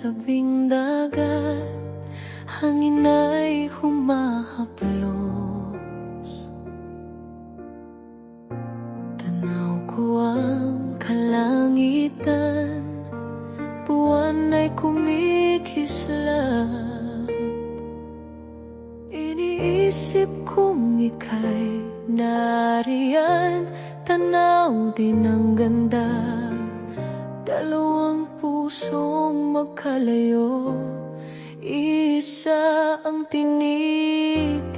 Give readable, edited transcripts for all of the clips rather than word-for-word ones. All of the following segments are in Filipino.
tabing dagat, hangin ay humahaplos. Tanaw ko ang kalangitan, buwan ay kumikislap. Iniisip kong ika'y nariyan, tanaw din ang ganda. Dalawang pusong magkalayo, isa ang tinitingala.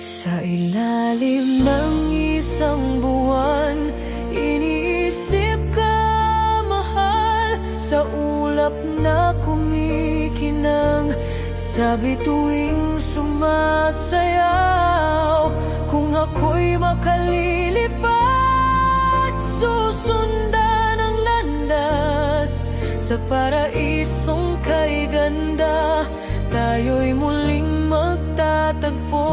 Sa ilalim ng isang buwan, iniisip ka, mahal. Sa ulap na kumikinang, sabi tuwing sumasayaw. Kung ako'y makalilipat, susundan ang landas sa paraisong kay ganda. Tayo'y muling magtatagpo